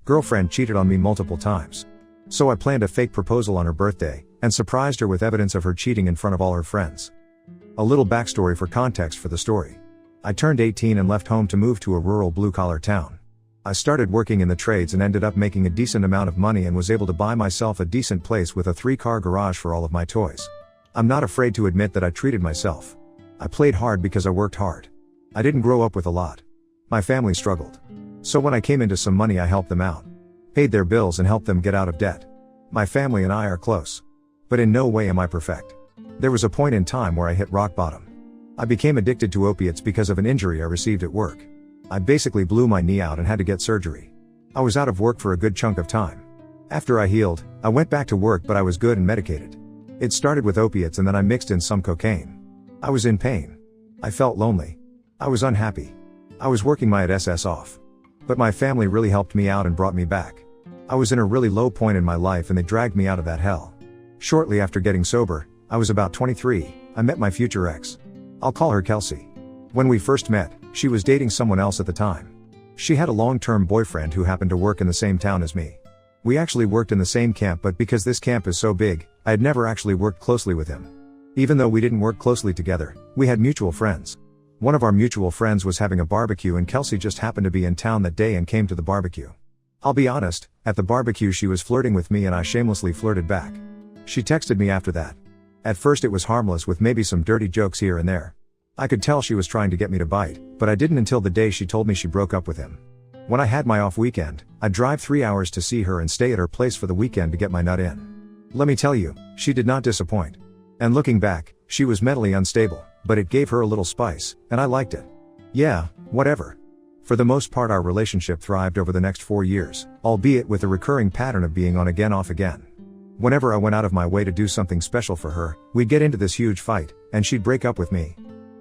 girlfriend cheated on me multiple times. So I planned a fake proposal on her birthday, and surprised her with evidence of her cheating in front of all her friends. A little backstory for context for the story. I turned 18 and left home to move to a rural blue-collar town. I started working in the trades and ended up making a decent amount of money and was able to buy myself a decent place with a 3-car garage for all of my toys. I'm not afraid to admit that I treated myself. I played hard because I worked hard. I didn't grow up with a lot. My family struggled. So when I came into some money, I helped them out. Paid their bills and helped them get out of debt. My family and I are close. But in no way am I perfect. There was a point in time where I hit rock bottom. I became addicted to opiates because of an injury I received at work. I basically blew my knee out and had to get surgery. I was out of work for a good chunk of time. After I healed, I went back to work, but I was good and medicated. It started with opiates and then I mixed in some cocaine. I was in pain. I felt lonely. I was unhappy. I was working my ass off. But my family really helped me out and brought me back. I was in a really low point in my life and they dragged me out of that hell. Shortly after getting sober, I was about 23, I met my future ex. I'll call her Kelsey. When we first met, she was dating someone else at the time. She had a long-term boyfriend who happened to work in the same town as me. We actually worked in the same camp, but because this camp is so big, I had never actually worked closely with him. Even though we didn't work closely together, we had mutual friends. One of our mutual friends was having a barbecue and Kelsey just happened to be in town that day and came to the barbecue. I'll be honest, at the barbecue she was flirting with me and I shamelessly flirted back. She texted me after that. At first it was harmless with maybe some dirty jokes here and there. I could tell she was trying to get me to bite, but I didn't until the day she told me she broke up with him. When I had my off weekend, I'd drive 3 hours to see her and stay at her place for the weekend to get my nut in. Let me tell you, she did not disappoint. And looking back, she was mentally unstable, but it gave her a little spice, and I liked it. Yeah, whatever. For the most part our relationship thrived over the next 4 years, albeit with a recurring pattern of being on again off again. Whenever I went out of my way to do something special for her, we'd get into this huge fight, and she'd break up with me.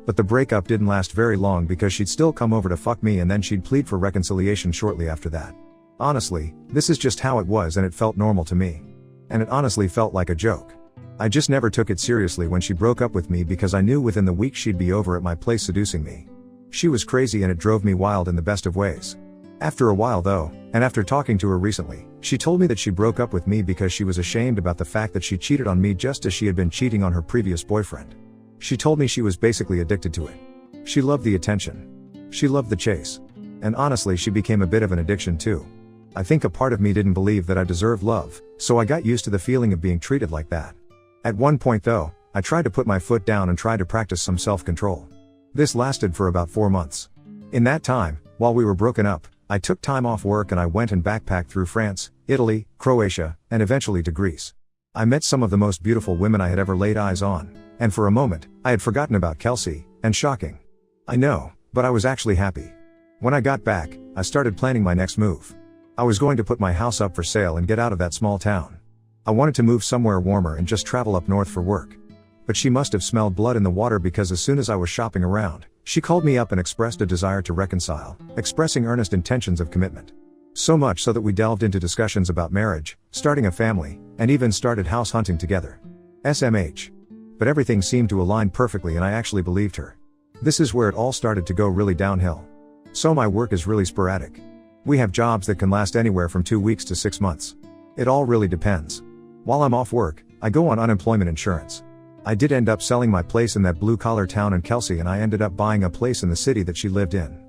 But the breakup didn't last very long because she'd still come over to fuck me and then she'd plead for reconciliation shortly after that. Honestly, this is just how it was and it felt normal to me. And it honestly felt like a joke. I just never took it seriously when she broke up with me because I knew within the week she'd be over at my place seducing me. She was crazy and it drove me wild in the best of ways. After a while though, and after talking to her recently, she told me that she broke up with me because she was ashamed about the fact that she cheated on me just as she had been cheating on her previous boyfriend. She told me she was basically addicted to it. She loved the attention. She loved the chase. And honestly she became a bit of an addiction too. I think a part of me didn't believe that I deserved love, so I got used to the feeling of being treated like that. At one point though, I tried to put my foot down and tried to practice some self-control. This lasted for about 4 months. In that time, while we were broken up, I took time off work and I went and backpacked through France, Italy, Croatia, and eventually to Greece. I met some of the most beautiful women I had ever laid eyes on, and for a moment, I had forgotten about Kelsey, and shocking. I know, but I was actually happy. When I got back, I started planning my next move. I was going to put my house up for sale and get out of that small town. I wanted to move somewhere warmer and just travel up north for work. But she must have smelled blood in the water because as soon as I was shopping around, she called me up and expressed a desire to reconcile, expressing earnest intentions of commitment. So much so that we delved into discussions about marriage, starting a family, and even started house hunting together. SMH. But everything seemed to align perfectly and I actually believed her. This is where it all started to go really downhill. So my work is really sporadic. We have jobs that can last anywhere from 2 weeks to 6 months. It all really depends. While I'm off work, I go on unemployment insurance. I did end up selling my place in that blue-collar town and Kelsey and I ended up buying a place in the city that she lived in.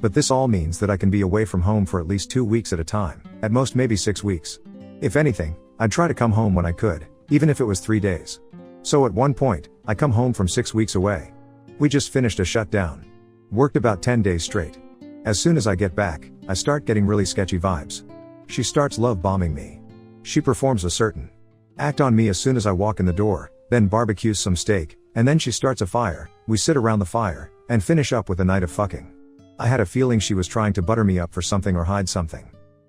But this all means that I can be away from home for at least 2 weeks at a time, at most maybe 6 weeks. If anything, I'd try to come home when I could, even if it was 3 days. So at one point, I come home from 6 weeks away. We just finished a shutdown. Worked about 10 days straight. As soon as I get back, I start getting really sketchy vibes. She starts love bombing me. She performs a certain act on me as soon as I walk in the door, then barbecues some steak, and then she starts a fire, we sit around the fire, and finish up with a night of fucking. I had a feeling she was trying to butter me up for something or hide something.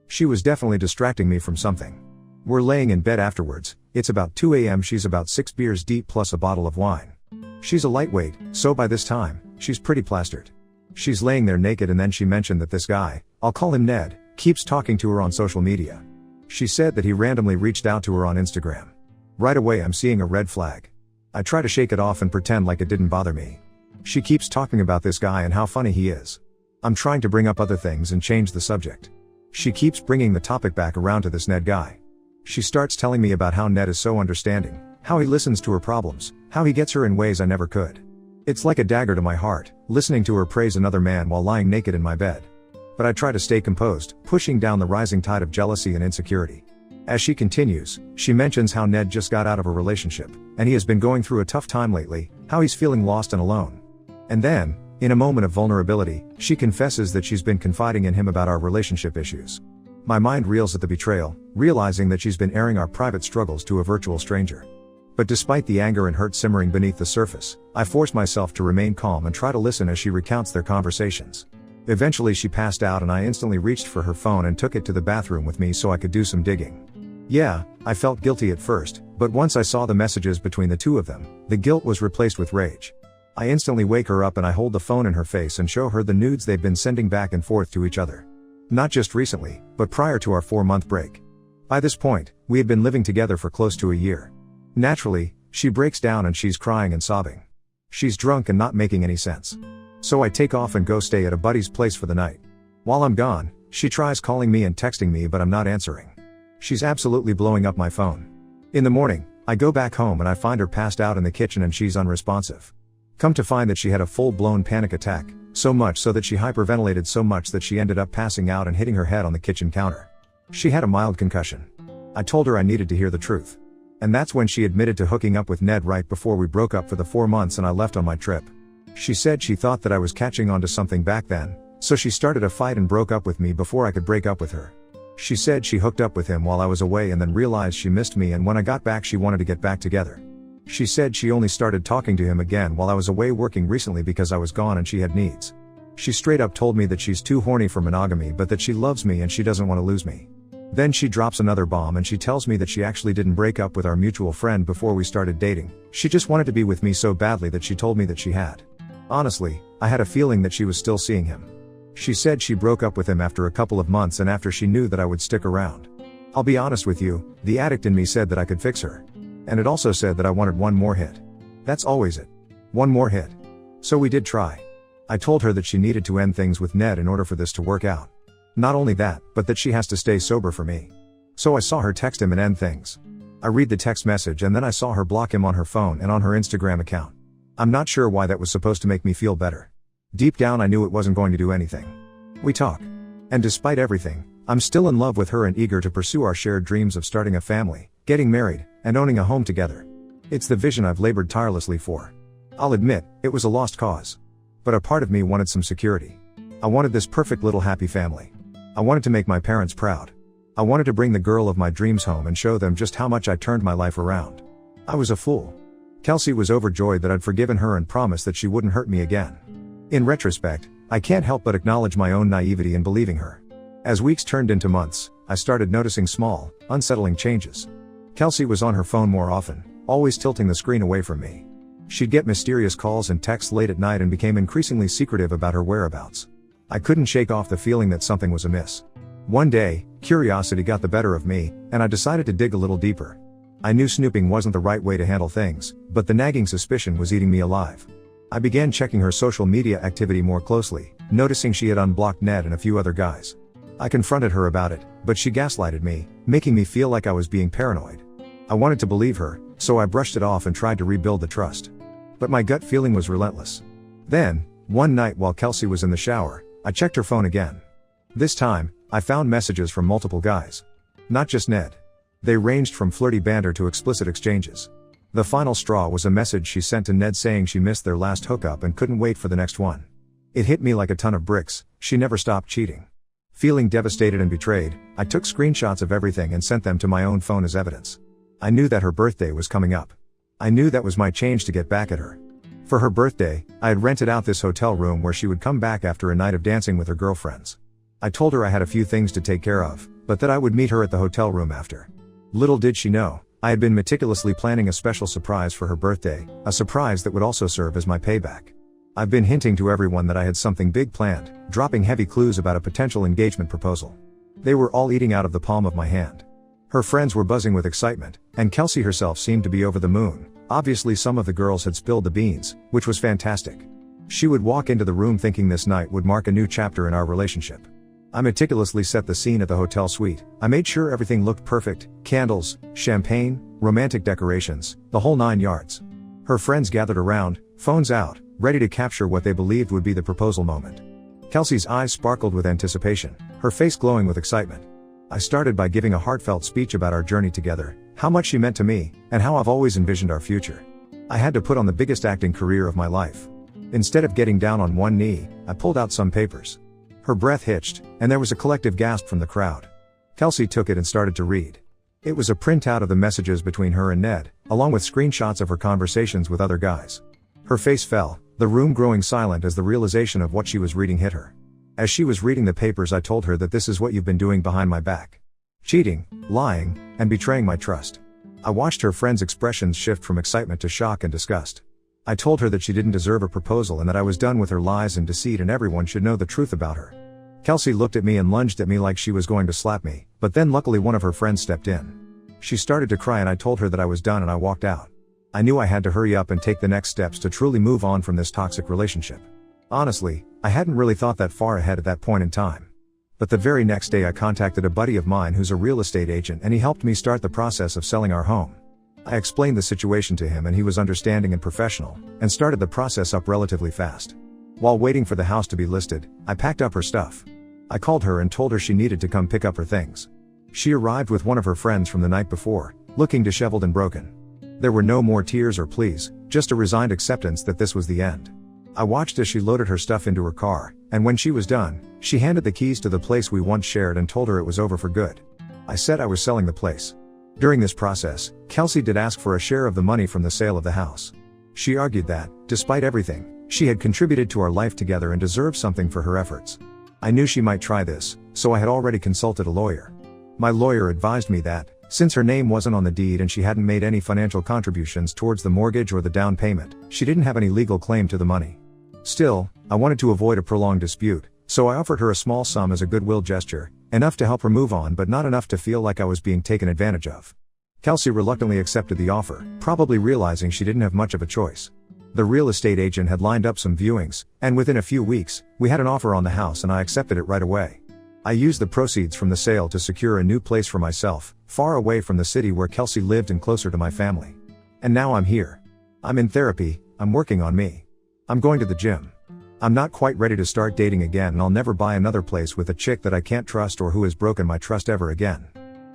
She was definitely distracting me from something. We're laying in bed afterwards, it's about 2 a.m. She's about 6 beers deep plus a bottle of wine. She's a lightweight, so by this time, she's pretty plastered. She's laying there naked and then she mentioned that this guy, I'll call him Ned, keeps talking to her on social media. She said that he randomly reached out to her on Instagram. Right away I'm seeing a red flag. I try to shake it off and pretend like it didn't bother me. She keeps talking about this guy and how funny he is. I'm trying to bring up other things and change the subject. She keeps bringing the topic back around to this Ned guy. She starts telling me about how Ned is so understanding, how he listens to her problems, how he gets her in ways I never could. It's like a dagger to my heart, listening to her praise another man while lying naked in my bed. But I try to stay composed, pushing down the rising tide of jealousy and insecurity. As she continues, she mentions how Ned just got out of a relationship, and he has been going through a tough time lately, how he's feeling lost and alone. And then, in a moment of vulnerability, she confesses that she's been confiding in him about our relationship issues. My mind reels at the betrayal, realizing that she's been airing our private struggles to a virtual stranger. But despite the anger and hurt simmering beneath the surface, I force myself to remain calm and try to listen as she recounts their conversations. Eventually she passed out and I instantly reached for her phone and took it to the bathroom with me so I could do some digging. Yeah, I felt guilty at first, but once I saw the messages between the two of them, the guilt was replaced with rage. I instantly wake her up and I hold the phone in her face and show her the nudes they've been sending back and forth to each other. Not just recently, but prior to our 4-month break. By this point, we had been living together for close to a year. Naturally, she breaks down and she's crying and sobbing. She's drunk and not making any sense. So I take off and go stay at a buddy's place for the night. While I'm gone, she tries calling me and texting me but I'm not answering. She's absolutely blowing up my phone. In the morning, I go back home and I find her passed out in the kitchen and she's unresponsive. Come to find that she had a full-blown panic attack, so much so that she hyperventilated so much that she ended up passing out and hitting her head on the kitchen counter. She had a mild concussion. I told her I needed to hear the truth. And that's when she admitted to hooking up with Ned right before we broke up for the 4 months and I left on my trip. She said she thought that I was catching on to something back then, so she started a fight and broke up with me before I could break up with her. She said she hooked up with him while I was away and then realized she missed me and when I got back she wanted to get back together. She said she only started talking to him again while I was away working recently because I was gone and she had needs. She straight up told me that she's too horny for monogamy but that she loves me and she doesn't want to lose me. Then she drops another bomb and she tells me that she actually didn't break up with our mutual friend before we started dating, she just wanted to be with me so badly that she told me that she had. Honestly, I had a feeling that she was still seeing him. She said she broke up with him after a couple of months and after she knew that I would stick around. I'll be honest with you, the addict in me said that I could fix her. And it also said that I wanted one more hit. That's always it. One more hit. So we did try. I told her that she needed to end things with Ned in order for this to work out. Not only that, but that she has to stay sober for me. So I saw her text him and end things. I read the text message and then I saw her block him on her phone and on her Instagram account. I'm not sure why that was supposed to make me feel better. Deep down I knew it wasn't going to do anything. We talk. And despite everything, I'm still in love with her and eager to pursue our shared dreams of starting a family, getting married, and owning a home together. It's the vision I've labored tirelessly for. I'll admit, it was a lost cause. But a part of me wanted some security. I wanted this perfect little happy family. I wanted to make my parents proud. I wanted to bring the girl of my dreams home and show them just how much I turned my life around. I was a fool. Kelsey was overjoyed that I'd forgiven her and promised that she wouldn't hurt me again. In retrospect, I can't help but acknowledge my own naivety in believing her. As weeks turned into months, I started noticing small, unsettling changes. Kelsey was on her phone more often, always tilting the screen away from me. She'd get mysterious calls and texts late at night and became increasingly secretive about her whereabouts. I couldn't shake off the feeling that something was amiss. One day, curiosity got the better of me, and I decided to dig a little deeper. I knew snooping wasn't the right way to handle things, but the nagging suspicion was eating me alive. I began checking her social media activity more closely, noticing she had unblocked Ned and a few other guys. I confronted her about it, but she gaslighted me, making me feel like I was being paranoid. I wanted to believe her, so I brushed it off and tried to rebuild the trust. But my gut feeling was relentless. Then, one night while Kelsey was in the shower, I checked her phone again. This time, I found messages from multiple guys. Not just Ned. They ranged from flirty banter to explicit exchanges. The final straw was a message she sent to Ned saying she missed their last hookup and couldn't wait for the next one. It hit me like a ton of bricks, she never stopped cheating. Feeling devastated and betrayed, I took screenshots of everything and sent them to my own phone as evidence. I knew that her birthday was coming up. I knew that was my chance to get back at her. For her birthday, I had rented out this hotel room where she would come back after a night of dancing with her girlfriends. I told her I had a few things to take care of, but that I would meet her at the hotel room after. Little did she know, I had been meticulously planning a special surprise for her birthday, a surprise that would also serve as my payback. I've been hinting to everyone that I had something big planned, dropping heavy clues about a potential engagement proposal. They were all eating out of the palm of my hand. Her friends were buzzing with excitement, and Kelsey herself seemed to be over the moon. Obviously some of the girls had spilled the beans, which was fantastic. She would walk into the room thinking this night would mark a new chapter in our relationship. I meticulously set the scene at the hotel suite. I made sure everything looked perfect: candles, champagne, romantic decorations, the whole 9 yards. Her friends gathered around, phones out, ready to capture what they believed would be the proposal moment. Kelsey's eyes sparkled with anticipation, her face glowing with excitement. I started by giving a heartfelt speech about our journey together, how much she meant to me, and how I've always envisioned our future. I had to put on the biggest acting career of my life. Instead of getting down on one knee, I pulled out some papers. Her breath hitched, and there was a collective gasp from the crowd. Kelsey took it and started to read. It was a printout of the messages between her and Ned, along with screenshots of her conversations with other guys. Her face fell, the room growing silent as the realization of what she was reading hit her. As she was reading the papers, I told her that this is what you've been doing behind my back. Cheating, lying, and betraying my trust. I watched her friends' expressions shift from excitement to shock and disgust. I told her that she didn't deserve a proposal and that I was done with her lies and deceit and everyone should know the truth about her. Kelsey looked at me and lunged at me like she was going to slap me, but then luckily one of her friends stepped in. She started to cry and I told her that I was done and I walked out. I knew I had to hurry up and take the next steps to truly move on from this toxic relationship. Honestly, I hadn't really thought that far ahead at that point in time. But the very next day I contacted a buddy of mine who's a real estate agent and he helped me start the process of selling our home. I explained the situation to him and he was understanding and professional, and started the process up relatively fast. While waiting for the house to be listed, I packed up her stuff. I called her and told her she needed to come pick up her things. She arrived with one of her friends from the night before, looking disheveled and broken. There were no more tears or pleas, just a resigned acceptance that this was the end. I watched as she loaded her stuff into her car, and when she was done, she handed the keys to the place we once shared and told her it was over for good. I said I was selling the place. During this process, Kelsey did ask for a share of the money from the sale of the house. She argued that, despite everything, she had contributed to our life together and deserved something for her efforts. I knew she might try this, so I had already consulted a lawyer. My lawyer advised me that, since her name wasn't on the deed and she hadn't made any financial contributions towards the mortgage or the down payment, she didn't have any legal claim to the money. Still, I wanted to avoid a prolonged dispute, so I offered her a small sum as a goodwill gesture, enough to help her move on but not enough to feel like I was being taken advantage of. Kelsey reluctantly accepted the offer, probably realizing she didn't have much of a choice. The real estate agent had lined up some viewings, and within a few weeks, we had an offer on the house and I accepted it right away. I used the proceeds from the sale to secure a new place for myself, far away from the city where Kelsey lived and closer to my family. And now I'm here. I'm in therapy, I'm working on me. I'm going to the gym. I'm not quite ready to start dating again and I'll never buy another place with a chick that I can't trust or who has broken my trust ever again.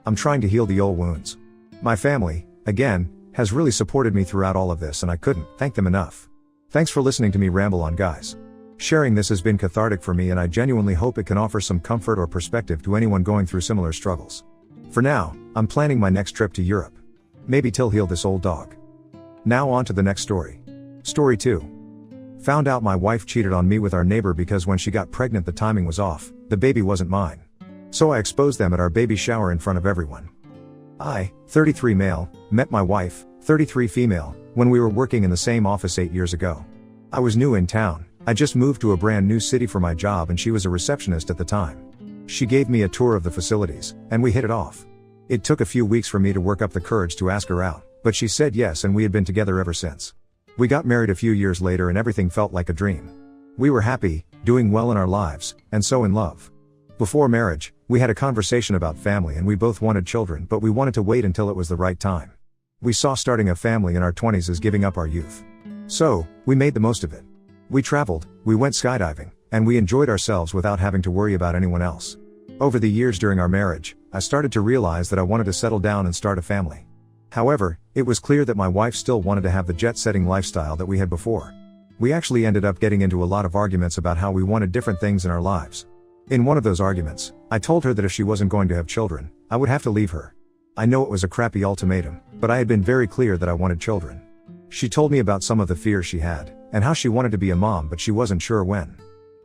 I'm trying to heal the old wounds. My family, again, has really supported me throughout all of this and I couldn't thank them enough. Thanks for listening to me ramble on, guys. Sharing this has been cathartic for me and I genuinely hope it can offer some comfort or perspective to anyone going through similar struggles. For now, I'm planning my next trip to Europe. Maybe till heal this old dog. Now on to the next story. Story 2. Found out my wife cheated on me with our neighbor because when she got pregnant the timing was off, the baby wasn't mine. So I exposed them at our baby shower in front of everyone. I, 33 male, met my wife, 33 female, when we were working in the same office 8 years ago. I was new in town, I just moved to a brand new city for my job and she was a receptionist at the time. She gave me a tour of the facilities, and we hit it off. It took a few weeks for me to work up the courage to ask her out, but she said yes and we had been together ever since. We got married a few years later and everything felt like a dream. We were happy, doing well in our lives, and so in love. Before marriage, we had a conversation about family and we both wanted children but we wanted to wait until it was the right time. We saw starting a family in our 20s as giving up our youth. So, we made the most of it. We traveled, we went skydiving, and we enjoyed ourselves without having to worry about anyone else. Over the years during our marriage, I started to realize that I wanted to settle down and start a family. However, it was clear that my wife still wanted to have the jet-setting lifestyle that we had before. We actually ended up getting into a lot of arguments about how we wanted different things in our lives. In one of those arguments, I told her that if she wasn't going to have children, I would have to leave her. I know it was a crappy ultimatum, but I had been very clear that I wanted children. She told me about some of the fears she had, and how she wanted to be a mom but she wasn't sure when.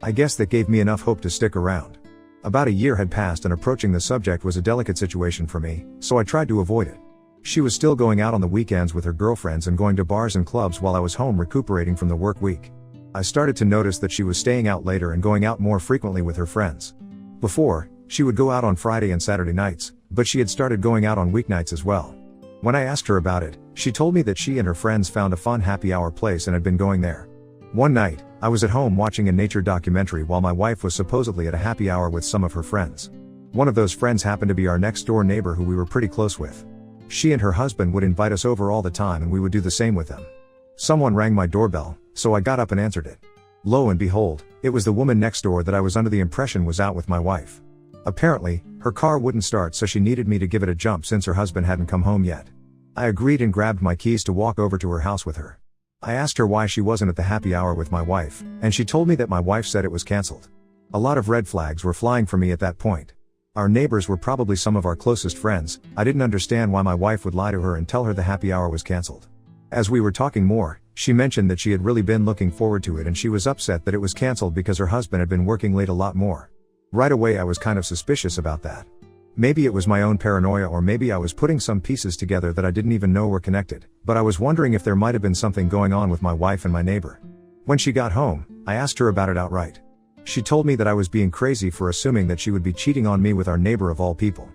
I guess that gave me enough hope to stick around. About a year had passed and approaching the subject was a delicate situation for me, so I tried to avoid it. She was still going out on the weekends with her girlfriends and going to bars and clubs while I was home recuperating from the work week. I started to notice that she was staying out later and going out more frequently with her friends. Before, she would go out on Friday and Saturday nights, but she had started going out on weeknights as well. When I asked her about it, she told me that she and her friends found a fun happy hour place and had been going there. One night, I was at home watching a nature documentary while my wife was supposedly at a happy hour with some of her friends. One of those friends happened to be our next door neighbor who we were pretty close with. She and her husband would invite us over all the time and we would do the same with them. Someone rang my doorbell, so I got up and answered it. Lo and behold, it was the woman next door that I was under the impression was out with my wife. Apparently, her car wouldn't start, so she needed me to give it a jump since her husband hadn't come home yet. I agreed and grabbed my keys to walk over to her house with her. I asked her why she wasn't at the happy hour with my wife, and she told me that my wife said it was cancelled. A lot of red flags were flying for me at that point. Our neighbors were probably some of our closest friends. I didn't understand why my wife would lie to her and tell her the happy hour was cancelled. As we were talking more, she mentioned that she had really been looking forward to it and she was upset that it was cancelled because her husband had been working late a lot more. Right away I was kind of suspicious about that. Maybe it was my own paranoia, or maybe I was putting some pieces together that I didn't even know were connected, but I was wondering if there might have been something going on with my wife and my neighbor. When she got home, I asked her about it outright. She told me that I was being crazy for assuming that she would be cheating on me with our neighbor of all people.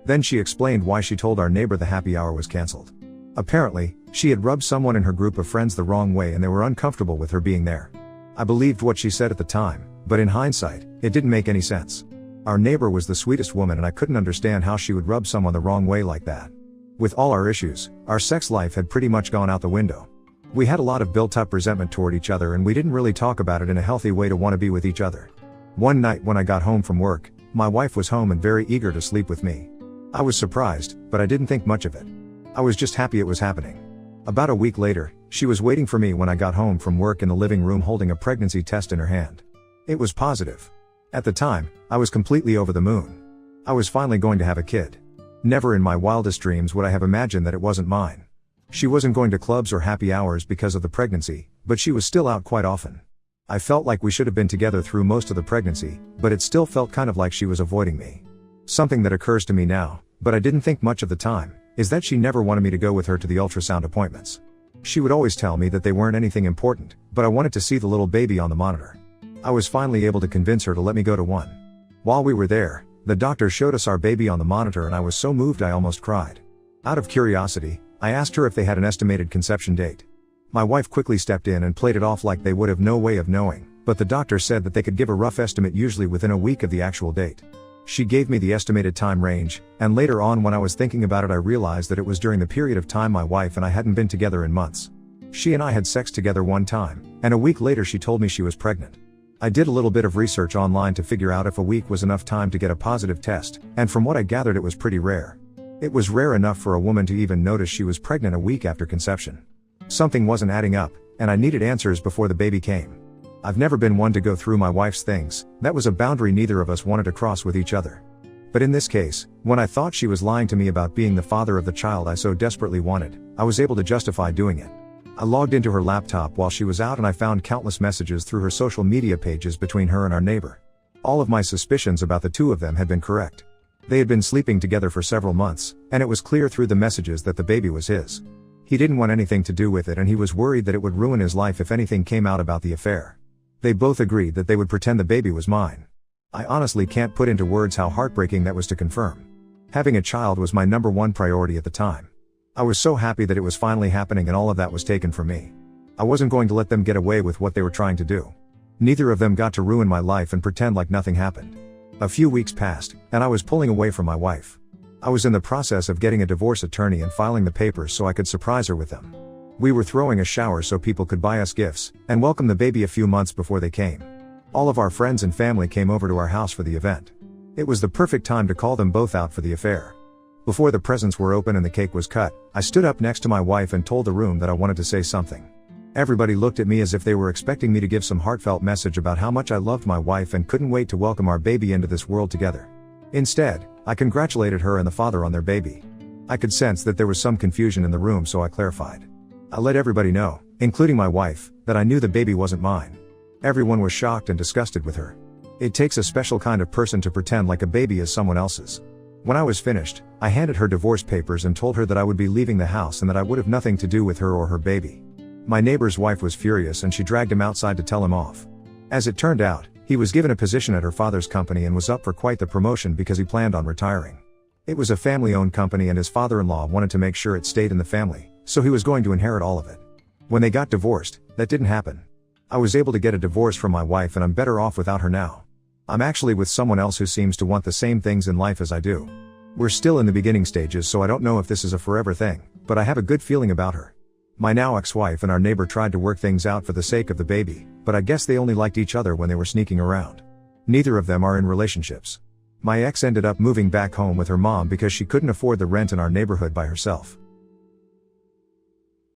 Then she explained why she told our neighbor the happy hour was cancelled. Apparently, she had rubbed someone in her group of friends the wrong way and they were uncomfortable with her being there. I believed what she said at the time, but in hindsight, it didn't make any sense. Our neighbor was the sweetest woman and I couldn't understand how she would rub someone the wrong way like that. With all our issues, our sex life had pretty much gone out the window. We had a lot of built-up resentment toward each other and we didn't really talk about it in a healthy way to want to be with each other. One night when I got home from work, my wife was home and very eager to sleep with me. I was surprised, but I didn't think much of it. I was just happy it was happening. About a week later, she was waiting for me when I got home from work in the living room holding a pregnancy test in her hand. It was positive. At the time, I was completely over the moon. I was finally going to have a kid. Never in my wildest dreams would I have imagined that it wasn't mine. She wasn't going to clubs or happy hours because of the pregnancy, but she was still out quite often. I felt like we should have been together through most of the pregnancy, but it still felt kind of like she was avoiding me. Something that occurs to me now, but I didn't think much of the time, is that she never wanted me to go with her to the ultrasound appointments. She would always tell me that they weren't anything important, but I wanted to see the little baby on the monitor. I was finally able to convince her to let me go to one. While we were there, the doctor showed us our baby on the monitor and I was so moved I almost cried. Out of curiosity, I asked her if they had an estimated conception date. My wife quickly stepped in and played it off like they would have no way of knowing, but the doctor said that they could give a rough estimate usually within a week of the actual date. She gave me the estimated time range, and later on when I was thinking about it I realized that it was during the period of time my wife and I hadn't been together in months. She and I had sex together one time, and a week later she told me she was pregnant. I did a little bit of research online to figure out if a week was enough time to get a positive test, and from what I gathered it was pretty rare. It was rare enough for a woman to even notice she was pregnant a week after conception. Something wasn't adding up, and I needed answers before the baby came. I've never been one to go through my wife's things, that was a boundary neither of us wanted to cross with each other. But in this case, when I thought she was lying to me about being the father of the child I so desperately wanted, I was able to justify doing it. I logged into her laptop while she was out and I found countless messages through her social media pages between her and our neighbor. All of my suspicions about the two of them had been correct. They had been sleeping together for several months, and it was clear through the messages that the baby was his. He didn't want anything to do with it and he was worried that it would ruin his life if anything came out about the affair. They both agreed that they would pretend the baby was mine. I honestly can't put into words how heartbreaking that was to confirm. Having a child was my number one priority at the time. I was so happy that it was finally happening and all of that was taken from me. I wasn't going to let them get away with what they were trying to do. Neither of them got to ruin my life and pretend like nothing happened. A few weeks passed, and I was pulling away from my wife. I was in the process of getting a divorce attorney and filing the papers so I could surprise her with them. We were throwing a shower so people could buy us gifts, and welcome the baby a few months before they came. All of our friends and family came over to our house for the event. It was the perfect time to call them both out for the affair. Before the presents were open and the cake was cut, I stood up next to my wife and told the room that I wanted to say something. Everybody looked at me as if they were expecting me to give some heartfelt message about how much I loved my wife and couldn't wait to welcome our baby into this world together. Instead, I congratulated her and the father on their baby. I could sense that there was some confusion in the room, so I clarified. I let everybody know, including my wife, that I knew the baby wasn't mine. Everyone was shocked and disgusted with her. It takes a special kind of person to pretend like a baby is someone else's. When I was finished, I handed her divorce papers and told her that I would be leaving the house and that I would have nothing to do with her or her baby. My neighbor's wife was furious and she dragged him outside to tell him off. As it turned out, he was given a position at her father's company and was up for quite the promotion because he planned on retiring. It was a family-owned company and his father-in-law wanted to make sure it stayed in the family, so he was going to inherit all of it. When they got divorced, that didn't happen. I was able to get a divorce from my wife and I'm better off without her now. I'm actually with someone else who seems to want the same things in life as I do. We're still in the beginning stages, so I don't know if this is a forever thing, but I have a good feeling about her. My now ex-wife and our neighbor tried to work things out for the sake of the baby, but I guess they only liked each other when they were sneaking around. Neither of them are in relationships. My ex ended up moving back home with her mom because she couldn't afford the rent in our neighborhood by herself.